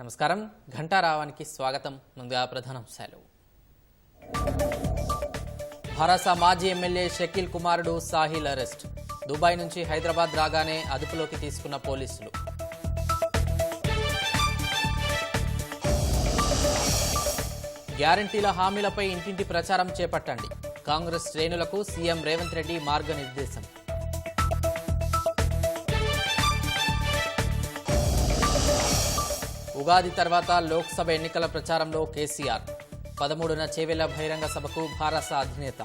నమస్కారం ఘంటారావానికి స్వాగతం. ముందుగా ప్రధానాంశాలు. భరాస మాజీ ఎమ్మెల్యే షకీల్ కుమారుడు సాహిల్ అరెస్ట్. దుబాయ్ నుంచి హైదరాబాద్ రాగానే అదుపులోకి తీసుకున్న పోలీసులు. గ్యారంటీల హామీలపై ఇంటింటి ప్రచారం చేపట్టండి. కాంగ్రెస్ శ్రేణులకు సీఎం రేవంత్ రెడ్డి మార్గనిర్దేశం. ఉగాది తర్వాత లోక్సభ ఎన్నికల ప్రచారంలో కేసీఆర్. 13న చేవెళ్ల బహిరంగ సభకు భారస అధినేత.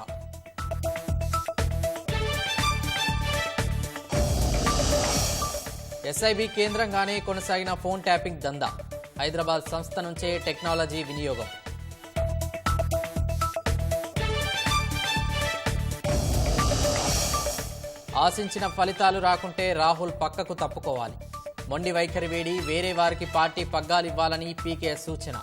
ఎస్ఐబి కేంద్రంగానే కొనసాగిన ఫోన్ ట్యాపింగ్ దందా. హైదరాబాద్ సంస్థ నుంచే టెక్నాలజీ వినియోగం. ఆశించిన ఫలితాలు రాకుంటే రాహుల్ పక్కకు తప్పుకోవాలి. మొండి వైఖరి వేడి వేరే వారికి పార్టీ పగ్గాలివ్వాలని పీకే సూచన.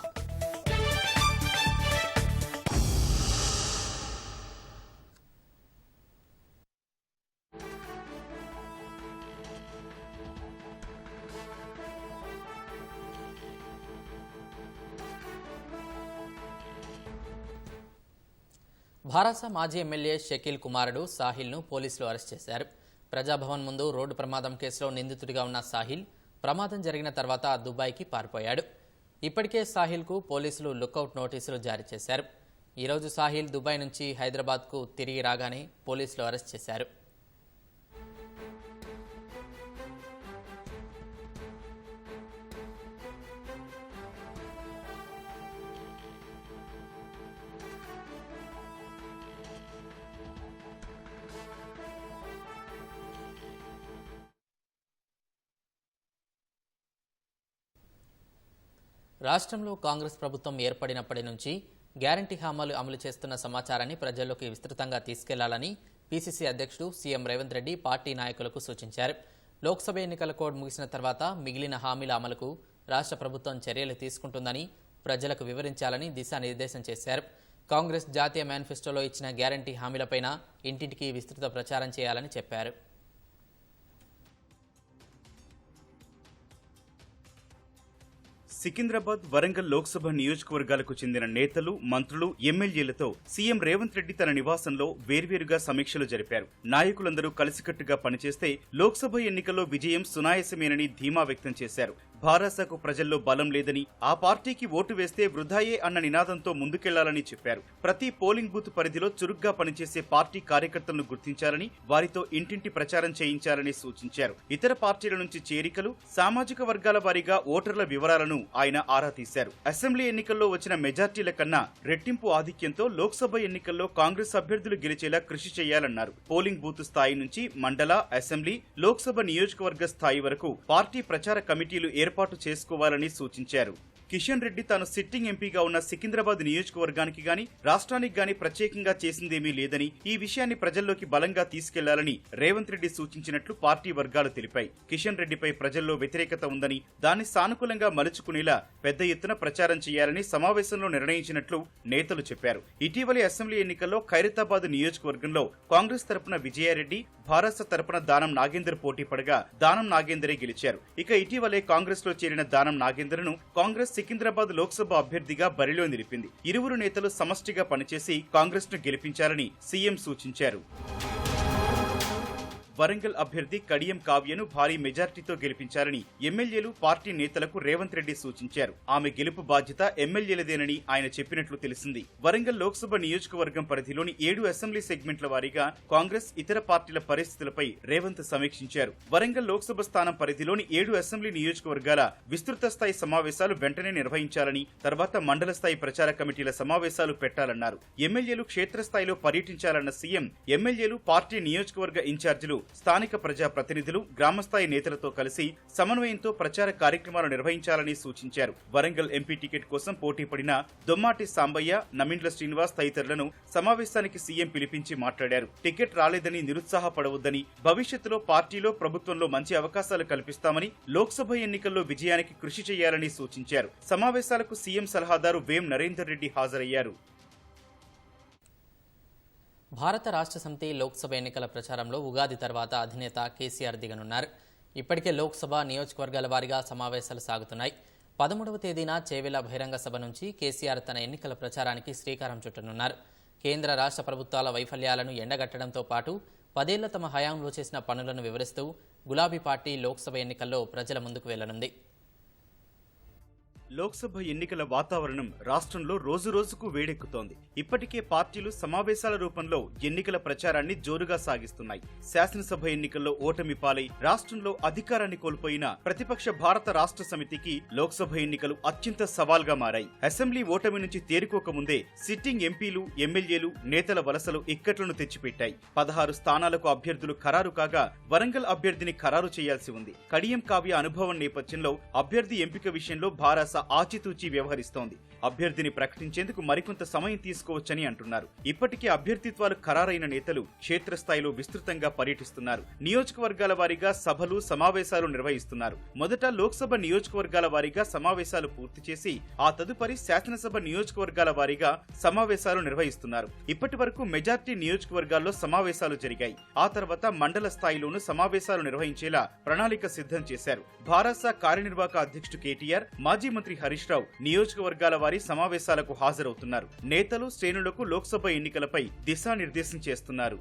భారస మాజీ ఎమ్మెల్యే షకీల్ కుమారుడు సాహిల్ను పోలీసులు అరెస్ట్ చేశారు. ప్రజాభవన్ ముందు రోడ్డు ప్రమాదం కేసులో నిందితుడిగా ఉన్న సాహిల్ ప్రమాదం జరిగిన తర్వాత దుబాయ్కి పారిపోయాడు. ఇప్పటికే సాహిల్కు పోలీసులు లుకౌట్ నోటీసులు జారీ చేశారు. ఈరోజు సాహిల్ దుబాయ్ నుంచి హైదరాబాద్కు తిరిగి రాగానే పోలీసులు అరెస్ట్ చేశారు. రాష్ట్రంలో కాంగ్రెస్ ప్రభుత్వం ఏర్పడినప్పటి నుంచి గ్యారంటీ హామీలు అమలు చేస్తున్న సమాచారాన్ని ప్రజల్లోకి విస్తృతంగా తీసుకెళ్లాలని పీసీసీ అధ్యక్షుడు సీఎం రేవంత్ రెడ్డి పార్టీ నాయకులకు సూచించారు. లోక్సభ ఎన్నికల కోడ్ ముగిసిన తర్వాత మిగిలిన హామీల అమలుకు రాష్ట్ర ప్రభుత్వం చర్యలు తీసుకుంటుందని ప్రజలకు వివరించాలని దిశానిర్దేశం చేశారు. కాంగ్రెస్ జాతీయ మేనిఫెస్టోలో ఇచ్చిన గ్యారంటీ హామీలపైన ఇంటింటికి విస్తృత ప్రచారం చేయాలని చెప్పారు. సికింద్రాబాద్, వరంగల్ లోక్సభ నియోజకవర్గాలకు చెందిన నేతలు, మంత్రులు, ఎమ్మెల్యేలతో సీఎం రేవంత్ రెడ్డి తన నివాసంలో వేర్వేరుగా సమీక్షలు జరిపారు. నాయకులందరూ కలిసికట్టుగా పనిచేస్తే లోక్సభ ఎన్నికల్లో విజయం సునాయాసమేనని ధీమా వ్యక్తం చేశారు. భారాసకు ప్రజల్లో బలం లేదని, ఆ పార్టీకి ఓటు వేస్తే వృధాయే అన్న నినాదంతో ముందుకెళ్లాలని చెప్పారు. ప్రతి పోలింగ్ బూత్ పరిధిలో చురుగ్గా పనిచేసే పార్టీ కార్యకర్తలను గుర్తించాలని, వారితో ఇంటింటి ప్రచారం చేయించాలని సూచించారు. ఇతర పార్టీల నుంచి చేరికలు, సామాజిక వర్గాల వారీగా ఓటర్ల వివరాలను ఆయన ఆరా తీశారు. అసెంబ్లీ ఎన్నికల్లో వచ్చిన మెజార్టీల కన్నా రెట్టింపు ఆధిక్యంతో లోక్సభ ఎన్నికల్లో కాంగ్రెస్ అభ్యర్థులు గెలిచేలా కృషి చేయాలన్నారు. పోలింగ్ బూత్ స్థాయి నుంచి మండల, అసెంబ్లీ, లోక్సభ నియోజకవర్గ స్థాయి వరకు పార్టీ ప్రచార కమిటీలు ఏర్పాటు చేసుకోవాలని సూచించారు. కిషన్ రెడ్డి తాను సిట్టింగ్ ఎంపీగా ఉన్న సికింద్రాబాద్ నియోజకవర్గానికి గాని, రాష్ట్రానికి గాని ప్రత్యేకంగా చేసిందేమీ లేదని, ఈ విషయాన్ని ప్రజల్లోకి బలంగా తీసుకెళ్లాలని రేవంత్ రెడ్డి సూచించినట్లు పార్టీ వర్గాలు తెలిపాయి. కిషన్ రెడ్డిపై ప్రజల్లో వ్యతిరేకత ఉందని, దాన్ని సానుకూలంగా మలుచుకునేలా పెద్ద ఎత్తున ప్రచారం చేయాలని సమావేశంలో నిర్ణయించినట్లు నేతలు చెప్పారు. ఇటీవలి అసెంబ్లీ ఎన్నికల్లో ఖైరతాబాద్ నియోజకవర్గంలో కాంగ్రెస్ తరపున విజయారెడ్డి, భారస తరపున దానం నాగేందర్ పోటీ పడగా దానం నాగేందరే గెలిచారు. ఇక ఇటీవలే కాంగ్రెస్ లో చేరిన దానం నాగేందర్ను కాంగ్రెస్ సికింద్రాబాద్ లోక్సభ అభ్యర్థిగా బరిలో నిలిపింది. ఇరువురు నేతలు సమష్టిగా పనిచేసి కాంగ్రెస్ ను గెలిపించాలని సీఎం సూచించారు. వరంగల్ అభ్యర్థి కడియం కావ్యను భారీ మెజార్టీతో గెలిపించాలని ఎమ్మెల్యేలు, పార్టీ నేతలకు రేవంత్ రెడ్డి సూచించారు. ఆమె గెలుపు బాధ్యత ఎమ్మెల్యేలదేనని ఆయన చెప్పినట్లు తెలిసింది. వరంగల్ లోక్సభ నియోజకవర్గం పరిధిలోని 7 అసెంబ్లీ సెగ్మెంట్ల వారీగా కాంగ్రెస్, ఇతర పార్టీల పరిస్థితులపై రేవంత్ సమీక్షించారు. వరంగల్ లోక్సభ స్థానం పరిధిలోని 7 అసెంబ్లీ నియోజకవర్గాల విస్తృత స్థాయి సమావేశాలు వెంటనే నిర్వహించాలని, తర్వాత మండల స్థాయి ప్రచార కమిటీల సమావేశాలు పెట్టాలన్నారు. ఎమ్మెల్యేలు క్షేత్రస్థాయిలో పర్యటించాలన్న సీఎం ఎమ్మెల్యేలు, పార్టీ నియోజకవర్గ ఇన్ఛార్జీలు, స్థానిక ప్రజా ప్రతినిధులు, గ్రామస్థాయి నేతలతో కలిసి సమన్వయంతో ప్రచార కార్యక్రమాలు నిర్వహించాలని సూచించారు. వరంగల్ ఎంపీ టికెట్ కోసం పోటీ పడిన దొమ్మాటి సాంబయ్య, నమిండ్ల శ్రీనివాస్ తదితరులను సమావేశానికి సీఎం పిలిపించి మాట్లాడారు. టికెట్ రాలేదని నిరుత్సాహపడవద్దని, భవిష్యత్తులో పార్టీలో, ప్రభుత్వంలో మంచి అవకాశాలు కల్పిస్తామని, లోక్సభ ఎన్నికల్లో విజయానికి కృషి చేయాలని సూచించారు. సమావేశాలకు సీఎం సలహాదారు వేం నరేందర్ రెడ్డి హాజరయ్యారు. భారత రాష్ట్ర సమితి లోక్సభ ఎన్నికల ప్రచారంలో ఉగాది తర్వాత అధినేత కేసీఆర్ దిగనున్నారు. ఇప్పటికే లోక్సభ నియోజకవర్గాల వారీగా సమావేశాలు సాగుతున్నాయి. 13వ తేదీన చేవెళ్ల బహిరంగ సభ నుంచి కేసీఆర్ తన ఎన్నికల ప్రచారానికి శ్రీకారం చుట్టనున్నారు. కేంద్ర రాష్ట్ర ప్రభుత్వాల వైఫల్యాలను ఎండగట్టడంతో పాటు 10 ఏళ్ల తమ హయాంలో చేసిన పనులను వివరిస్తూ గులాబీ పార్టీ లోక్సభ ఎన్నికల్లో ప్రజల ముందుకు వెళ్లనుంది. లోక్సభ ఎన్నికల వాతావరణం రాష్ట్రంలో రోజురోజుకు వేడెక్కుతోంది. ఇప్పటికే పార్టీలు సమావేశాల రూపంలో ఎన్నికల ప్రచారాన్ని జోరుగా సాగిస్తున్నాయి. శాసనసభ ఎన్నికల్లో ఓటమి పాలై రాష్ట్రంలో అధికారాన్ని కోల్పోయిన ప్రతిపక్ష భారత రాష్ట్ర సమితికి లోక్సభ ఎన్నికలు అత్యంత సవాల్గా మారాయి. అసెంబ్లీ ఓటమి నుంచి తేరుకోకముందే సిట్టింగ్ ఎంపీలు, ఎమ్మెల్యేలు, నేతల వలసలు ఇక్కట్లను తెచ్చిపెట్టాయి. 16 స్థానాలకు అభ్యర్థులు ఖరారు కాగా వరంగల్ అభ్యర్థిని ఖరారు చేయాల్సి ఉంది. కడియం కావ్య అనుభవం నేపథ్యంలో అభ్యర్థి ఎంపిక విషయంలో భారస ఆచితూచి వ్యవహరిస్తోంది. అభ్యర్థిని ప్రకటించేందుకు మరికొంత సమయం తీసుకోవచ్చని అంటున్నారు. ఇప్పటికే అభ్యర్థిత్వాలు ఖరారైన నేతలు క్షేత్రస్థాయిలో విస్తృతంగా పర్యటిస్తున్నారు. నియోజకవర్గాల వారీగా సభలు, సమావేశాలు నిర్వహిస్తున్నారు. మొదట లోక్సభ నియోజకవర్గాల వారీగా సమావేశాలు పూర్తి చేసి ఆ తదుపరి శాసనసభ నియోజకవర్గాల వారీగా సమావేశాలు నిర్వహిస్తున్నారు. ఇప్పటి వరకు మెజార్టీ నియోజకవర్గాల్లో సమావేశాలు జరిగాయి. ఆ తర్వాత మండల స్థాయిలోనూ సమావేశాలు నిర్వహించేలా ప్రణాళిక సిద్ధం చేశారు. భారస కార్యనిర్వాహక అధ్యక్షుడు కేటీఆర్, మాజీ మంత్రి హరీష్ రావు నియోజకవర్గాల వారి సమావేశాలకు హాజరవుతున్నారు. నేతలు, శ్రేణులకు లోక్సభ ఎన్నికలపై దిశానిర్దేశం చేస్తున్నారు.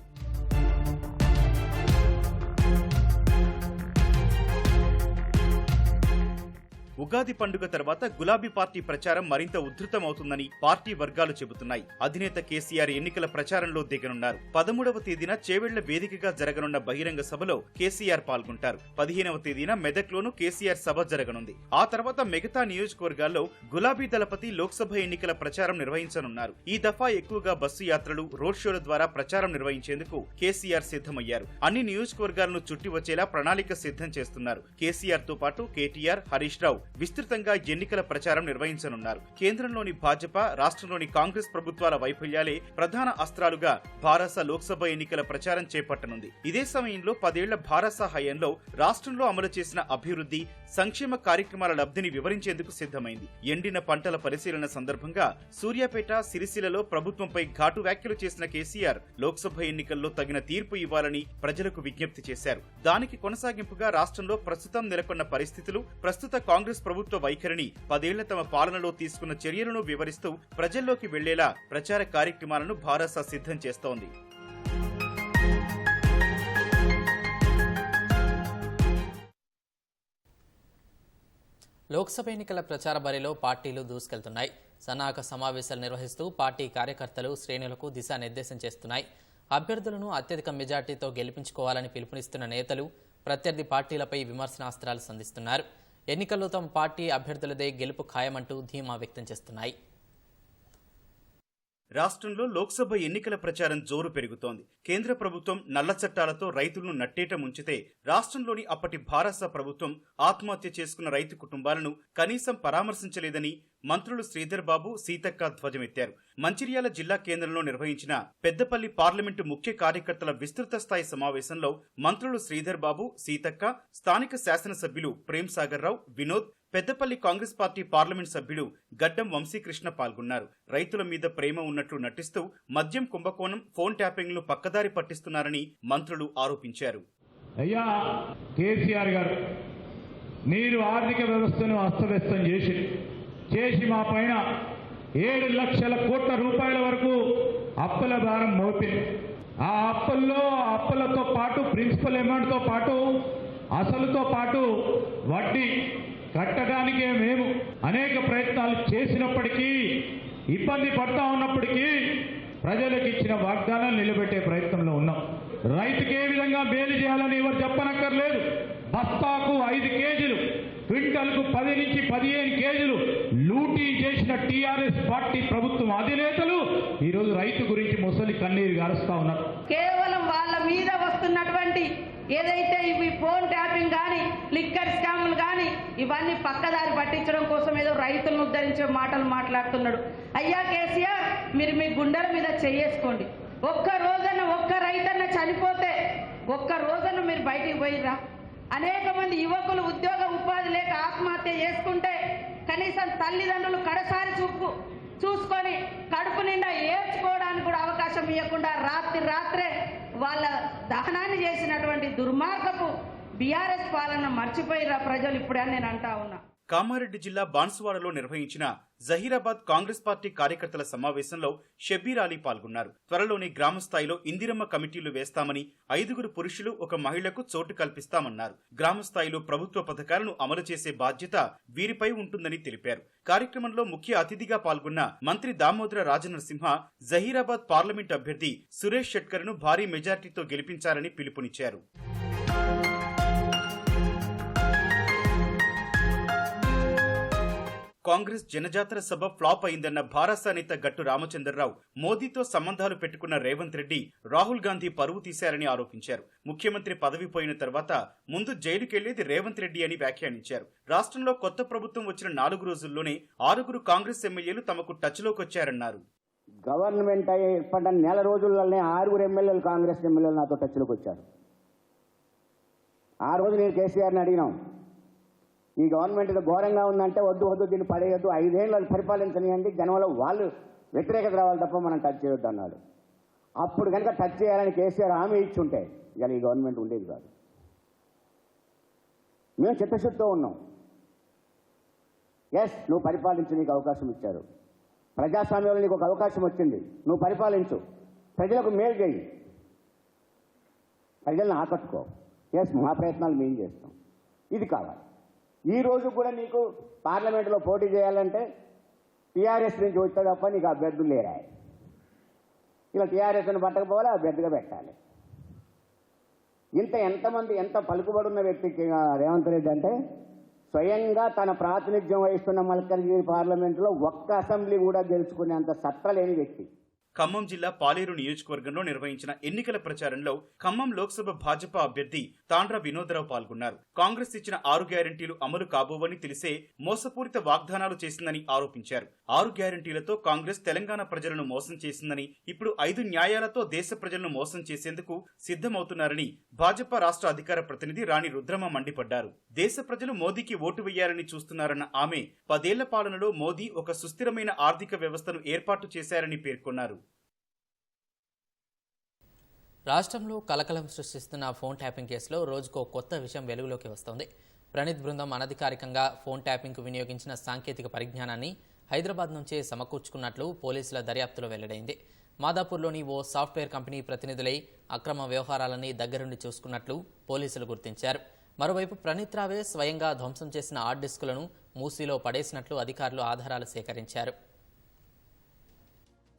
ఉగాది పండుగ తర్వాత గులాబీ పార్టీ ప్రచారం మరింత ఉధృతమవుతుందని పార్టీ వర్గాలు చెబుతున్నాయి. అధినేత కేసీఆర్ ఎన్నికల ప్రచారంలో దిగనున్నారు. 13వ తేదీన చేవెళ్ల వేదికగా జరగనున్న బహిరంగ సభలో కేసీఆర్ పాల్గొంటారు. 15వ తేదీన మెదక్లోనూ కేసీఆర్ సభ జరగనుంది. ఆ తర్వాత మిగతా నియోజకవర్గాల్లో గులాబీ దళపతి లోక్సభ ఎన్నికల ప్రచారం నిర్వహించనున్నారు. ఈ దఫా ఎక్కువగా బస్సు యాత్రలు, రోడ్ షోల ద్వారా ప్రచారం నిర్వహించేందుకు కేసీఆర్ సిద్ధమయ్యారు. అన్ని నియోజకవర్గాలను చుట్టి వచ్చేలా ప్రణాళిక సిద్ధం చేస్తున్నారు. కేసీఆర్ తో పాటు కేటీఆర్, హరీష్ రావు విస్తృతంగా ఎన్నికల ప్రచారం నిర్వహించనున్నారు. కేంద్రంలోని భాజపా, రాష్ట్రంలోని కాంగ్రెస్ ప్రభుత్వాల వైఫల్యాలే ప్రధాన అస్త్రాలుగా భారస లోక్సభ ఎన్నికల ప్రచారం చేపట్టనుంది. ఇదే సమయంలో 10 ఏళ్ల భారస హయాంలో రాష్ట్రంలో అమలు చేసిన అభివృద్ధి, సంక్షేమ కార్యక్రమాల లబ్ధిని వివరించేందుకు సిద్ధమైంది. ఎండిన పంటల పరిశీలన సందర్భంగా సూర్యాపేట, సిరిసిల్లలో ప్రభుత్వంపై ఘాటు వ్యాఖ్యలు చేసిన కేసీఆర్ లోక్సభ ఎన్నికల్లో తగిన తీర్పు ఇవ్వాలని ప్రజలకు విజ్ఞప్తి చేశారు. దానికి కొనసాగింపుగా రాష్ట్రంలో ప్రస్తుతం నెలకొన్న పరిస్థితులు, ప్రస్తుత కాంగ్రెస్ ప్రభుత్వ వైఖరిని, 10 ఏళ్ల తమ పాలనలో తీసుకున్న చర్యలను వివరిస్తూ ప్రజల్లోకి వెళ్లేలా ప్రచార కార్యక్రమాలను భారస సిద్ధం చేస్తోంది. లోక్సభ ఎన్నికల ప్రచార బరిలో పార్టీలు దూసుకెళ్తున్నాయి. సన్నాహక సమావేశాలు నిర్వహిస్తూ పార్టీ కార్యకర్తలు, శ్రేణులకు దిశానిర్దేశం చేస్తున్నాయి. అభ్యర్థులను అత్యధిక మెజార్టీతో గెలిపించుకోవాలని పిలుపునిస్తున్న నేతలు ప్రత్యర్థి పార్టీలపై విమర్శనాస్త్రాలు సంధిస్తున్నారు. ఎన్నికల్లో తమ పార్టీ అభ్యర్థులదే గెలుపు ఖాయమంటూ ధీమా వ్యక్తం చేస్తున్నాయి. రాష్ట్రంలో లోక్సభ ఎన్నికల ప్రచారం జోరు పెరుగుతోంది. కేంద్ర ప్రభుత్వం నల్ల చట్టాలతో రైతులను నట్టేట ముంచితే రాష్ట్రంలోని అప్పటి భారస ప్రభుత్వం ఆత్మహత్య చేసుకున్న రైతు కుటుంబాలను కనీసం పరామర్శించలేదని మంత్రులు శ్రీధర్ బాబు, సీతక్క ధ్వజమెత్తారు. మంచిర్యాల జిల్లా కేంద్రంలో నిర్వహించిన పెద్దపల్లి పార్లమెంటు ముఖ్య కార్యకర్తల విస్తృత స్థాయి సమావేశంలో మంత్రులు శ్రీధర్ బాబు, సీతక్క, స్థానిక శాసనసభ్యులు ప్రేమ్ సాగర్ రావు, వినోద్, పెద్దపల్లి కాంగ్రెస్ పార్టీ పార్లమెంట్ సభ్యుడు గడ్డం వంశీకృష్ణ పాల్గొన్నారు. రైతుల మీద ప్రేమ ఉన్నట్లు నటిస్తూ మద్యం కుంభకోణం, ఫోన్ ట్యాపింగ్ ను పక్కదారి పట్టిస్తున్నారని మంత్రులు ఆరోపించారు. అయ్యా కేసీఆర్ గారు, మీరు ఆర్థిక వ్యవస్థను అస్తవ్యస్తం చేసి మా పైన 7 లక్షల కోట్ల రూపాయల వరకు అప్పుల భారం మోపింది. ఆ అప్పులతో పాటు ప్రిన్సిపల్ అమౌంట్తో పాటు అసలుతో పాటు వడ్డీ కట్టడానికే మేము అనేక ప్రయత్నాలు చేసినప్పటికీ, ఇబ్బంది పడతా ఉన్నప్పటికీ ప్రజలకు ఇచ్చిన వాగ్దానాలు నిలబెట్టే ప్రయత్నంలో ఉన్నాం. రైతుకి ఏ విధంగా మేలు చేయాలని ఎవరు చెప్పనక్కర్లేదు. బస్తాకు 5 కేజీలు, క్వింటల్కు 10 నుంచి 15 కేజీలు లూటీ చేసిన టీఆర్ఎస్ పార్టీ ప్రభుత్వం అధినేతలు ఈరోజు రైతు గురించి ముసలి కన్నీరు గారుస్తా ఉన్నారు. కేవలం వాళ్ళ మీద వస్తున్నటువంటి ఏదైతే ఇవి ఫోన్ ట్యాపింగ్ కానీ, లిక్కర్ స్కాములు కానీ, ఇవన్నీ పక్కదారి పట్టించడం కోసం ఏదో రైతులను ఉద్ధరించే మాటలు మాట్లాడుతున్నాడు. అయ్యా కేసీఆర్, మీరు మీ గుండెల మీద చెయ్యేసుకోండి. ఒక్క రోజున ఒక్క రైతన్న చనిపోతే ఒక్క రోజున మీరు బయటికి పోయిరా? అనేక మంది యువకులు ఉద్యోగ ఉపాధి లేక ఆత్మహత్య చేసుకుంటే కనీసం తల్లిదండ్రులు కడసారి చూసుకొని కడుపు నిండా ఏడ్చుకోవడానికి కూడా అవకాశం ఇవ్వకుండా రాత్రే వాళ్ళ దహనాన్ని చేసినటువంటి దుర్మార్గపు బీఆర్ఎస్ పాలన మర్చిపోయిరా ప్రజలు ఇప్పుడే నేను అంటా ఉన్నా. కామారెడ్డి జిల్లా బాన్సువాడలో నిర్వహించిన జహీరాబాద్ కాంగ్రెస్ పార్టీ కార్యకర్తల సమావేశంలో షబ్బీర్ అలీ పాల్గొన్నారు. త్వరలోనే గ్రామ స్థాయిలో ఇందిరమ్మ కమిటీలు వేస్తామని, 5 పురుషులు 1 మహిళకు చోటు కల్పిస్తామన్నారు. గ్రామ స్థాయిలో ప్రభుత్వ పథకాలను అమలు చేసే బాధ్యత వీరిపై ఉంటుందని తెలిపారు. కార్యక్రమంలో ముఖ్య అతిథిగా పాల్గొన్న మంత్రి దామోదర రాజనరసింహ జహీరాబాద్ పార్లమెంట్ అభ్యర్థి సురేష్ షెట్కర్ను భారీ మెజార్టీతో గెలిపించాలని పిలుపునిచ్చారు. కాంగ్రెస్ జనజాతర సభ ఫ్లాప్ అయిందన్న భారస నేత గట్టు రామచంద్రరావు మోదీతో సంబంధాలు పెట్టుకున్న రేవంత్ రెడ్డి, రాహుల్ గాంధీ పరువు తీశారని ఆరోపించారు. ముఖ్యమంత్రి పదవి పోయిన తర్వాత ముందు జైలుకెళ్లేది రేవంత్ రెడ్డి అని వ్యాఖ్యానించారు. రాష్ట్రంలో కొత్త ప్రభుత్వం వచ్చిన 4 రోజుల్లోనే 6 కాంగ్రెస్ ఎమ్మెల్యేలు తమకు టచ్లోకి వచ్చారన్నారు. గవర్నమెంట్ ఏర్పడిన 4 రోజుల్లోనే 6 ఎమ్మెల్యేలు కాంగ్రెస్ ఎమ్మెల్యేలు నాతో టచ్లోకి వచ్చారు. ఆ రోజు నేను కేసీఆర్ని అడిగినాం, ఈ గవర్నమెంట్ ఏదో ఘోరంగా ఉందంటే వద్దు దీన్ని పడేయద్దు, 5 ఏళ్ళు పరిపాలించనియండి, జనంలో వాళ్ళు వ్యతిరేకత రావాలి తప్ప మనం టచ్ చేయొద్దు అన్నాడు. అప్పుడు కనుక టచ్ చేయాలని కేసీఆర్ హామీ ఇచ్చి ఉంటే ఇలా ఈ గవర్నమెంట్ ఉండేది కాదు. మేము చిత్తశుద్ధితో ఉన్నాం. ఎస్, నువ్వు పరిపాలించు, నీకు అవకాశం ఇచ్చారు. ప్రజాస్వామ్యంలో నీకు ఒక అవకాశం వచ్చింది, నువ్వు పరిపాలించు, ప్రజలకు మేలు చేయి, ప్రజలను ఆకట్టుకో. ఎస్, మా ప్రయత్నాలు మేము చేస్తాం. ఇది కావాలి. ఈ రోజు కూడా నీకు పార్లమెంటులో పోటీ చేయాలంటే టీఆర్ఎస్ నుంచి వచ్చే తప్ప నీకు అభ్యర్థులు లేరా. ఇలా టీఆర్ఎస్ని పట్టకపోవాలి, అభ్యర్థిగా పెట్టాలి. ఎంత పలుకుబడి ఉన్న వ్యక్తికి రేవంత్ రెడ్డి అంటే స్వయంగా తన ప్రాతినిధ్యం వహిస్తున్న మల్కాజ్గిరి పార్లమెంటులో ఒక్క అసెంబ్లీ కూడా గెలుచుకునేంత సత్తా లేని వ్యక్తి. ఖమ్మం జిల్లా పాలేరు నియోజకవర్గంలో నిర్వహించిన ఎన్నికల ప్రచారంలో ఖమ్మం లోక్సభ భాజపా అభ్యర్థి తాండ్ర వినోదరావు పాల్గొన్నారు. కాంగ్రెస్ ఇచ్చిన 6 గ్యారంటీలు అమలు కాబోవని తెలిసే మోసపూరిత వాగ్దానాలు చేసిందని ఆరోపించారు. 6 గ్యారంటీలతో కాంగ్రెస్ తెలంగాణ ప్రజలను మోసం చేసిందని, ఇప్పుడు 5 న్యాయాలతో దేశ ప్రజలను మోసం చేసేందుకు సిద్ధమవుతున్నారని భాజపా రాష్ట్ర అధికార ప్రతినిధి రాణి రుద్రమ మండిపడ్డారు. దేశ ప్రజలు మోదీకి ఓటు వేయాలని చూస్తున్నారన్న ఆమె 10 ఏళ్ల పాలనలో మోదీ ఒక సుస్థిరమైన ఆర్థిక వ్యవస్థను ఏర్పాటు చేశారని పేర్కొన్నారు. రాష్ట్రంలో కలకలం సృష్టిస్తున్న ఫోన్ ట్యాపింగ్ కేసులో రోజుకో కొత్త విషయం వెలుగులోకి వస్తోంది. ప్రణీత్ బృందం అనధికారికంగా ఫోన్ ట్యాపింగ్కు వినియోగించిన సాంకేతిక పరిజ్ఞానాన్ని హైదరాబాద్ నుంచే సమకూర్చుకున్నట్లు పోలీసుల దర్యాప్తులో వెల్లడైంది. మాదాపూర్లోని ఓ సాఫ్ట్వేర్ కంపెనీ ప్రతినిధులై అక్రమ వ్యవహారాలని దగ్గరుండి చూసుకున్నట్లు పోలీసులు గుర్తించారు. మరోవైపు ప్రణీత్ రావే స్వయంగా ధ్వంసం చేసిన హార్డ్ డిస్కులను మూసీలో పడేసినట్లు అధికారులు ఆధారాలు సేకరించారు.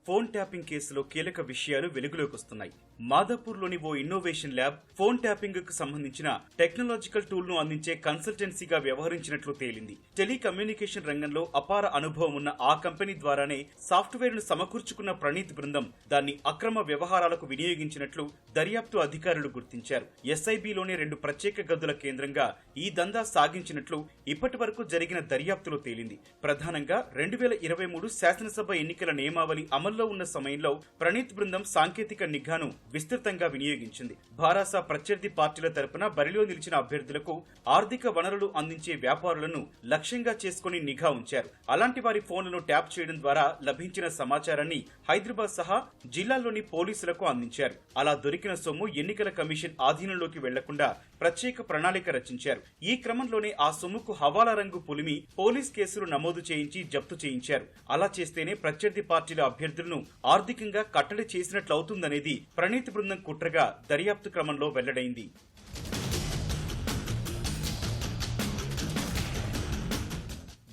ఫోన్ ట్యాపింగ్ కేసులో కీలక విషయాలు వెలుగులోకి వస్తున్నాయి. మాదాపూర్లోని ఓ ఇన్నోవేషన్ ల్యాబ్ ఫోన్ ట్యాపింగ్ కు సంబంధించిన టెక్నాలజికల్ టూల్ ను అందించే కన్సల్టెన్సీగా వ్యవహరించినట్లు తేలింది. టెలికమ్యూనికేషన్ రంగంలో అపార అనుభవం ఉన్న ఆ కంపెనీ ద్వారానే సాఫ్ట్వేర్ ను సమకూర్చుకున్న ప్రణీత్ బృందం దాన్ని అక్రమ వ్యవహారాలకు వినియోగించినట్లు దర్యాప్తు అధికారులు గుర్తించారు. ఎస్ఐబిలోని 2 ప్రత్యేక గదుల కేంద్రంగా ఈ దందా సాగించినట్లు ఇప్పటి వరకు జరిగిన దర్యాప్తులో తేలింది. ప్రధానంగా 2023 శాసనసభ ఎన్నికల నియమావళి అమల్లో ఉన్న సమయంలో ప్రణీత్ బృందం సాంకేతిక నిఘాను విస్తృతంగా వినియోగించింది. భారాస ప్రత్యర్థి పార్టీల తరపున బరిలో నిలిచిన అభ్యర్థులకు ఆర్థిక వనరులు అందించే వ్యాపారులను లక్ష్యంగా చేసుకుని నిఘా ఉంచారు. అలాంటి వారి ఫోన్లను ట్యాప్ చేయడం ద్వారా లభించిన సమాచారాన్ని హైదరాబాద్ సహా జిల్లాల్లోని పోలీసులకు అందించారు. అలా దొరికిన సొమ్ము ఎన్నికల కమిషన్ ఆధీనంలోకి వెళ్లకుండా ప్రత్యేక ప్రణాళిక రచించారు. ఈ క్రమంలోనే ఆ సొమ్ముకు హవాలా రంగు పులిమి పోలీస్ కేసులు నమోదు చేయించి జప్తు చేయించారు. అలా చేస్తేనే ప్రత్యర్థి పార్టీల అభ్యర్థులను ఆర్థికంగా కట్టడి చేసినట్లవుతుందనేది ప్రణీత్ బృందం కుట్రగా దర్యాప్తు క్రమంలో వెల్లడైంది.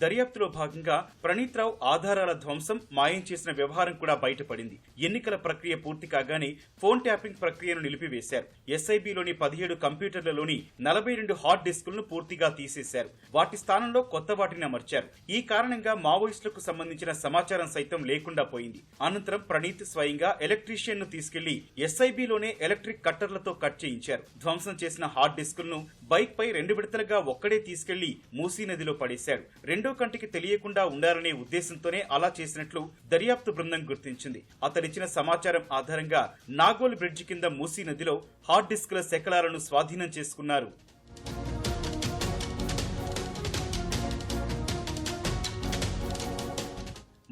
దర్యాప్తులో భాగంగా ప్రణీత్ రావు ఆధారాల ధ్వంసం, మాయం చేసిన వ్యవహారం కూడా బయటపడింది. ఎన్నికల ప్రక్రియ పూర్తి కాగానే ఫోన్ ట్యాపింగ్ ప్రక్రియను నిలిపివేశారు. ఎస్ఐబిలోని 17 కంప్యూటర్లలోని 42 హార్డ్ డిస్కులను పూర్తిగా తీసేశారు. వాటి స్థానంలో కొత్త వాటిని అమర్చారు. ఈ కారణంగా మావోయిస్టులకు సంబంధించిన సమాచారం సైతం లేకుండా పోయింది. అనంతరం ప్రణీత్ స్వయంగా ఎలక్ట్రీషియన్ ను తీసుకెళ్లి ఎస్ఐబిలోనే ఎలక్ట్రిక్ కట్టర్లతో కట్ చేయించారు. ధ్వంసం చేసిన హార్డ్ డిస్కులను బైక్ పై 2 విడతలుగా ఒక్కడే తీసుకెళ్లి మూసీ నదిలో పడేశారు. రెండో కంటికి తెలియకుండా ఉండాలనే ఉద్దేశంతోనే అలా చేసినట్లు దర్యాప్తు బృందం గుర్తించింది. అతడిచ్చిన సమాచారం ఆధారంగా నాగోల్ బ్రిడ్జి కింద మూసీ నదిలో హార్డ్ డిస్కుల శకలాలను స్వాధీనం చేసుకున్నారు.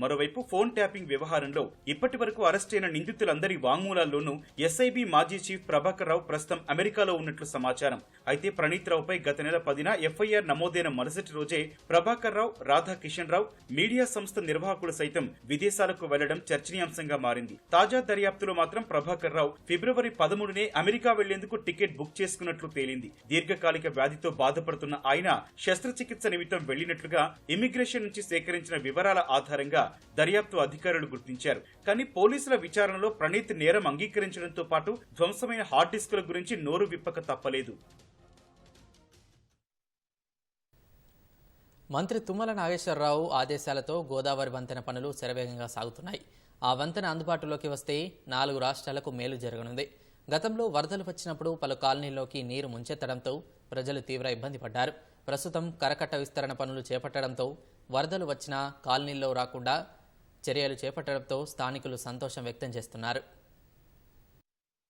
మరోవైపు ఫోన్ ట్యాపింగ్ వ్యవహారంలో ఇప్పటి వరకు అరెస్టైన నిందితులందరి వాంగ్మూలాల్లోనూ ఎస్ఐబి మాజీ చీఫ్ ప్రభాకర్ రావు ప్రస్తుతం అమెరికాలో ఉన్నట్లు సమాచారం. అయితే ప్రణీత్ రావుపై గత నెల 10న ఎఫ్ఐఆర్ నమోదైన మరుసటి రోజే ప్రభాకర్ రావు, రాధా కిషన్ రావు, మీడియా సంస్థ నిర్వాహకులు సైతం విదేశాలకు వెళ్లడం చర్చనీయాంశంగా మారింది. తాజా దర్యాప్తులో మాత్రం ప్రభాకర్ రావు ఫిబ్రవరి 13నే అమెరికా వెళ్లేందుకు టికెట్ బుక్ చేసుకున్నట్లు తేలింది. దీర్ఘకాలిక వ్యాధితో బాధపడుతున్న ఆయన శస్త్రచికిత్స నిమిత్తం వెళ్లినట్లుగా ఇమ్మిగ్రేషన్ నుంచి సేకరించిన వివరాల ఆధారంగా దర్యాప్తు అధికారులు గుర్తించారు. కానీ పోలీసుల విచారణలో ప్రణీత్ నేరం అంగీకరించడంతో పాటు ధ్వంసమైన హార్డ్ డిస్కుల గురించి నోరు విప్పక తప్పలేదు. మంత్రి తుమ్మల నాగేశ్వరరావు ఆదేశాలతో గోదావరి వంతెన పనులు శరవేగంగా సాగుతున్నాయి. ఆ వంతెన అందుబాటులోకి వస్తే 4 రాష్ట్రాలకు మేలు జరగనుంది. గతంలో వరదలు వచ్చినప్పుడు పలు కాలనీల్లోకి నీరు ముంచెత్తడంతో ప్రజలు తీవ్ర ఇబ్బంది పడ్డారు. ప్రస్తుతం కరకట్ట విస్తరణ పనులు చేపట్టడంతో వరదలు వచ్చినా కాలనీల్లో రాకుండా చర్యలు చేపట్టడంతో స్థానికులు సంతోషం వ్యక్తం చేస్తున్నారు.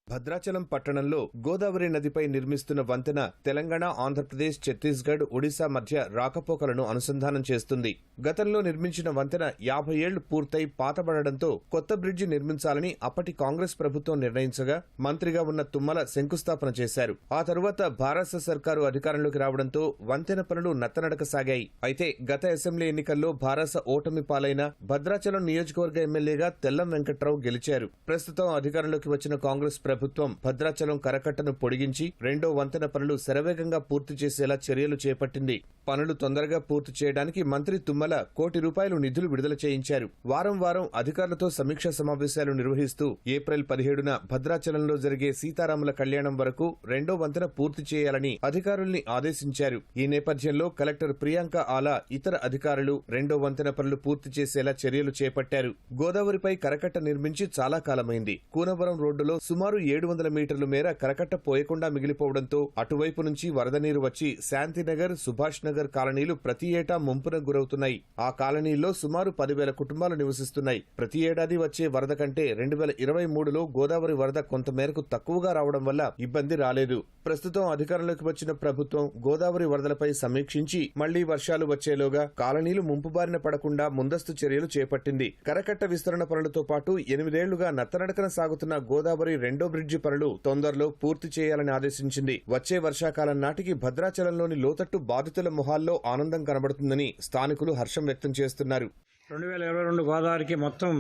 భద్రాచలం పట్టణంలో గోదావరి నదిపై నిర్మిస్తున్న వంతెన తెలంగాణ, ఆంధ్రప్రదేశ్, ఛత్తీస్గఢ్, ఒడిశా మధ్య రాకపోకలను అనుసంధానం చేస్తుంది. గతంలో నిర్మించిన వంతెన 50 ఏళ్లు పూర్తయి పాతబడడంతో కొత్త బ్రిడ్జి నిర్మించాలని అప్పటి కాంగ్రెస్ ప్రభుత్వం నిర్ణయించగా మంత్రిగా ఉన్న తుమ్మల శంకుస్థాపన చేశారు. ఆ తరువాత భారత సర్కారు అధికారంలోకి రావడంతో వంతెన పనులు నత్తనడక సాగాయి. అయితే గత అసెంబ్లీ ఎన్నికల్లో భారత ఓటమి పాలైన భద్రాచలం నియోజకవర్గ ఎమ్మెల్యేగా తెల్లం వెంకట్రావు గెలిచారు. ప్రస్తుతం అధికారంలోకి వచ్చిన కాంగ్రెస్ ప్రభుత్వం భద్రాచలం కరకట్టను పొడిగించి 2వ వంతెన పనులు శరవేగంగా పూర్తి చేసేలా చర్యలు చేపట్టింది. పనులు తొందరగా పూర్తి చేయడానికి మంత్రి తుమ్మల ₹1 కోటి నిధులు విడుదల చేయించారు. వారం వారం అధికారులతో సమీక్షా సమావేశాలు నిర్వహిస్తూ ఏప్రిల్ 17న భద్రాచలంలో జరిగే సీతారాముల కళ్యాణం వరకు 2వ వంతెన పూర్తి చేయాలని అధికారుల్ని ఆదేశించారు. ఈ నేపథ్యంలో కలెక్టర్ ప్రియాంక ఆలా ఇతర అధికారులు 2వ వంతెన పనులు పూర్తి చేసేలా చర్యలు చేపట్టారు. గోదావరిపై కరకట్ట నిర్మించి చాలా కాలమైంది. కూనవరం రోడ్డులో సుమారు 700 మీటర్ల మేర కరకట్ట పోయకుండా మిగిలిపోవడంతో అటువైపు నుంచి వరద నీరు వచ్చి శాంతినగర్, సుభాష్ నగర్ కాలనీలు ప్రతి ఏటా ముంపున గురవుతున్నాయి. ఆ కాలనీల్లో సుమారు 10,000 కుటుంబాలు నివసిస్తున్నాయి. ప్రతి ఏడాది వచ్చే వరద కంటే 2023లో గోదావరి వరద కొంతమేరకు తక్కువగా రావడం వల్ల ఇబ్బంది రాలేదు. ప్రస్తుతం అధికారంలోకి వచ్చిన ప్రభుత్వం గోదావరి వరదలపై సమీక్షించి మళ్లీ వర్షాలు వచ్చేలోగా కాలనీలు ముంపు బారిన పడకుండా ముందస్తు చర్యలు చేపట్టింది. కరకట్ట విస్తరణ పనులతో పాటు 8 ఏళ్లుగా నత్తనడకన సాగుతున్న గోదావరి 2వ బ్రిడ్జి పనులు తొందరలో పూర్తి చేయాలని ఆదేశించింది. వచ్చే వర్షాకాలం నాటికి భద్రాచలంలోని లోతట్టు బాధితుల మొహాల్లో ఆనందం కనబడుతుందని స్థానికులు హర్షం వ్యక్తం చేస్తున్నారు. 2022 గోదావరికి మొత్తం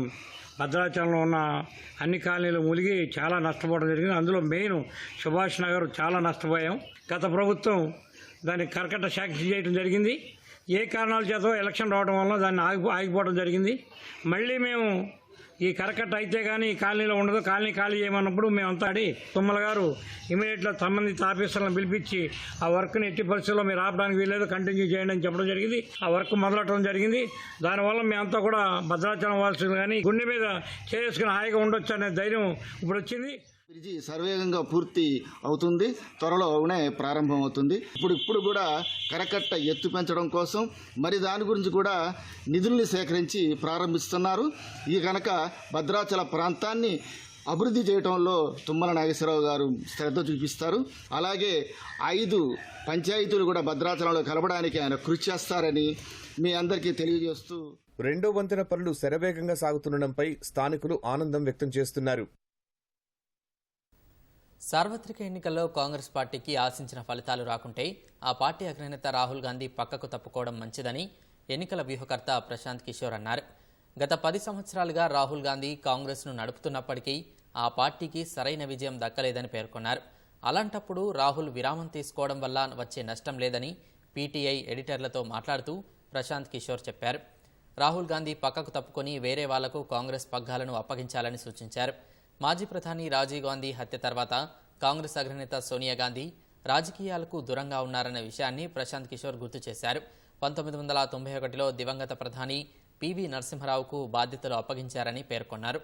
భద్రాచలంలో ఉన్న అన్ని కాలనీలు మునిగి చాలా నష్టపోవడం జరిగింది. అందులో మెయిన్ సుభాష్ నగర్ చాలా నష్టపోయాం. గత ప్రభుత్వం దాన్ని కరకట్ట శాంక్షన్ చేయడం జరిగింది. ఏ కారణాల చేత ఎలక్షన్ రావడం వల్ల దాన్ని ఆగిపోవడం జరిగింది. మళ్ళీ మేము ఈ కరకట్ట అయితే కానీ ఈ కాలనీలో ఉండదు, కాలనీ ఖాళీ చేయమన్నప్పుడు మేమంతా తుమ్మల గారు ఇమీడియట్గా సంబంధిత ఆఫీసర్లను పిలిపించి ఆ వర్క్ని ఎట్టి పరిస్థితుల్లో మీరు ఆపడానికి వీల్లేదు, కంటిన్యూ చేయండి అని చెప్పడం జరిగింది. ఆ వర్క్ మొదలటం జరిగింది. దానివల్ల మేమంతా కూడా భద్రాచలం వాల్సింది కానీ గుండె మీద చేసుకుని హాయిగా ఉండొచ్చు అనే ధైర్యం ఇప్పుడు వచ్చింది. బ్రిడ్జి సర్వేగంగా పూర్తి అవుతుంది, త్వరలోనే ప్రారంభం అవుతుంది. ఇప్పుడు కూడా కరకట్ట ఎత్తు పెంచడం కోసం మరి దాని గురించి కూడా నిధుల్ని సేకరించి ప్రారంభిస్తున్నారు. ఈ కనుక భద్రాచల ప్రాంతాన్ని అభివృద్ధి చేయడంలో తుమ్మల నాగేశ్వరరావు గారు శ్రద్ధ చూపిస్తారు. అలాగే 5 పంచాయతీలు కూడా భద్రాచలంలో కలపడానికి ఆయన కృషి చేస్తారని మీ అందరికీ తెలియజేస్తూ 2వ వంతెన పనులు శరవేగంగా సాగుతుండటంపై స్థానికులు ఆనందం వ్యక్తం చేస్తున్నారు. సార్వత్రిక ఎన్నికల్లో కాంగ్రెస్ పార్టీకి ఆశించిన ఫలితాలు రాకుంటే ఆ పార్టీ అగ్రనేత రాహుల్ గాంధీ పక్కకు తప్పుకోవడం మంచిదని ఎన్నికల వ్యూహకర్త ప్రశాంత్ కిషోర్ అన్నారు. గత 10 సంవత్సరాలుగా రాహుల్ గాంధీ కాంగ్రెస్ను నడుపుతున్నప్పటికీ ఆ పార్టీకి సరైన విజయం దక్కలేదని పేర్కొన్నారు. అలాంటప్పుడు రాహుల్ విరామం తీసుకోవడం వల్ల వచ్చే నష్టం లేదని పీటీఐ ఎడిటర్లతో మాట్లాడుతూ ప్రశాంత్ కిషోర్ చెప్పారు. రాహుల్ గాంధీ పక్కకు తప్పుకొని వేరే వాళ్లకు కాంగ్రెస్ పగ్గాలను అప్పగించాలని సూచించారు. మాజీ ప్రధాని రాజీవ్ గాంధీ హత్య తర్వాత కాంగ్రెస్ అగ్రనేత సోనియా గాంధీ రాజకీయాలకు దూరంగా ఉన్నారన్న విషయాన్ని ప్రశాంత్ కిషోర్ గుర్తు చేశారు. 1991లో దివంగత ప్రధాని పివి నరసింహరావుకు బాధ్యతలు అప్పగించారని పేర్కొన్నారు.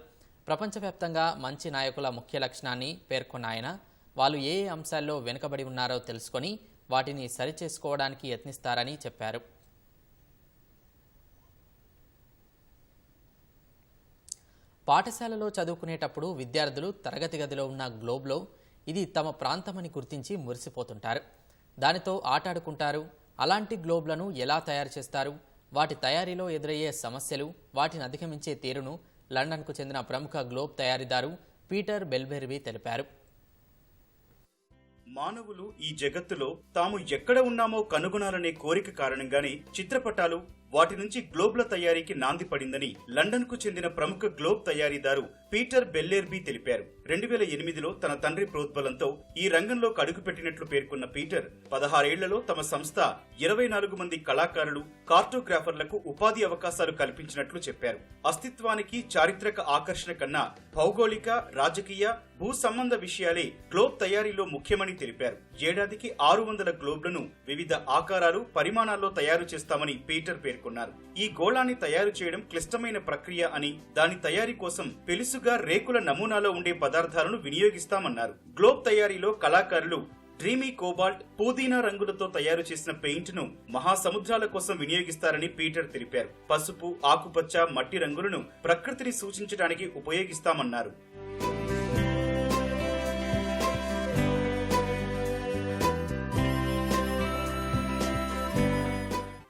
ప్రపంచవ్యాప్తంగా మంచి నాయకుల ముఖ్య లక్షణాన్ని పేర్కొన్న ఆయన వాళ్ళు ఏ అంశాల్లో వెనుకబడి ఉన్నారో తెలుసుకొని వాటిని సరిచేసుకోవడానికి యత్నిస్తారని చెప్పారు. పాఠశాలలో చదువుకునేటప్పుడు విద్యార్థులు తరగతి గదిలో ఉన్న గ్లోబ్లో ఇది తమ ప్రాంతమని గుర్తించి మురిసిపోతుంటారు. దానితో ఆటాడుకుంటారు. అలాంటి గ్లోబ్లను ఎలా తయారు చేస్తారు, వాటి తయారీలో ఎదురయ్యే సమస్యలు, వాటిని అధిగమించే తీరును లండన్కు చెందిన ప్రముఖ గ్లోబ్ తయారీదారు పీటర్ బెల్బెర్బీ తెలిపారు. మానవులు ఈ జగత్తులో తాము ఎక్కడ ఉన్నామో కనుగొనాలనే కోరిక కారణంగానే చిత్రపటాలు, వాటి నుంచి గ్లోబ్ల తయారీకి నాంది పడిందని లండన్ కు చెందిన ప్రముఖ గ్లోబ్ తయారీదారు పీటర్ బెల్బెర్బీ తెలిపారు. 2008లో తన తండ్రి ప్రోద్బలంతో ఈ రంగంలో అడుగుపెట్టినట్లు పేర్కొన్న పీటర్ 16 ఏళ్లలో తమ సంస్థ 24 మంది కళాకారులు, కార్టోగ్రాఫర్లకు ఉపాధి అవకాశాలు కల్పించినట్లు చెప్పారు. అస్తిత్వానికి చారిత్రక ఆకర్షణ కన్నా భౌగోళిక, రాజకీయ, భూ సంబంధ విషయాలే గ్లోబ్ తయారీలో ముఖ్యమని తెలిపారు. ఏడాదికి 600 గ్లోబ్లను వివిధ ఆకారాలు, పరిమాణాల్లో తయారు చేస్తామని పీటర్ పేర్కొన్నారు. ఈ గోళాన్ని తయారు చేయడం క్లిష్టమైన ప్రక్రియ అని, దాని తయారీ కోసం పెలుసుగా రేకుల నమూనాలో ఉండే పదార్థాలను వినియోగిస్తామన్నారు. గ్లోబ్ తయారీలో కళాకారులు డ్రీమీ కోబాల్ట్, పుదీనా రంగులతో తయారు చేసిన పెయింట్ ను మహాసముద్రాల కోసం వినియోగిస్తారని పీటర్ తెలిపారు. పసుపు, ఆకుపచ్చ, మట్టి రంగులను ప్రకృతిని సూచించడానికి ఉపయోగిస్తామన్నారు.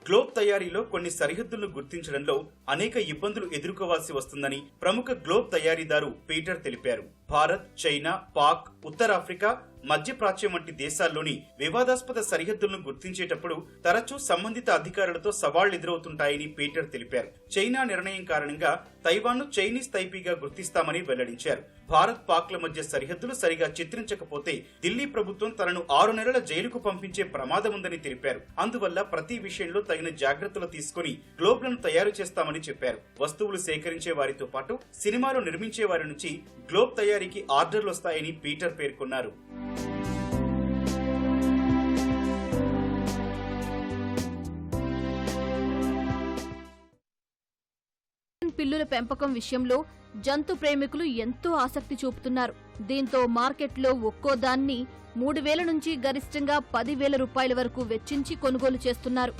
గ్లోబ్ తయారీలో కొన్ని సరిహద్దులను గుర్తించడంలో అనేక ఇబ్బందులు ఎదుర్కోవాల్సి వస్తుందని ప్రముఖ గ్లోబ్ తయారీదారు పీటర్ తెలిపారు. భారత్, చైనా, పాక్, ఉత్తరాఫ్రికా, మధ్యప్రాచ్యం వంటి దేశాల్లోని వివాదాస్పద సరిహద్దులను గుర్తించేటప్పుడు తరచూ సంబంధిత అధికారులతో సవాళ్లు ఎదురవుతుంటాయని పీటర్ తెలిపారు. చైనా నిర్ణయం కారణంగా తైవాన్ను చైనీస్ తైపీగా గుర్తిస్తామని వెల్లడించారు. భారత్, పాక్ల మధ్య సరిహద్దులు సరిగా చిత్రించకపోతే ఢిల్లీ ప్రభుత్వం తనను 6 నెలల జైలుకు పంపించే ప్రమాదం ఉందని తెలిపారు. అందువల్ల ప్రతి విషయంలో తగిన జాగ్రత్తలు తీసుకుని గ్లోబ్లను తయారు చేస్తామని చెప్పారు. వస్తువులు సేకరించే వారితో పాటు సినిమాలు నిర్మించే వారి నుంచి గ్లోబ్ తయారీకి ఆర్డర్లు వస్తాయని పీటర్ పేర్కొన్నారు. పిల్లుల పెంపకం విషయంలో జంతు ప్రేమికులు ఎంతో ఆసక్తి చూపుతున్నారు. దీంతో మార్కెట్లో ఒక్కో దాన్ని 3,000 నుంచి గరిష్టంగా 10,000 రూపాయల వరకు వెచ్చించి కొనుగోలు చేస్తున్నారు.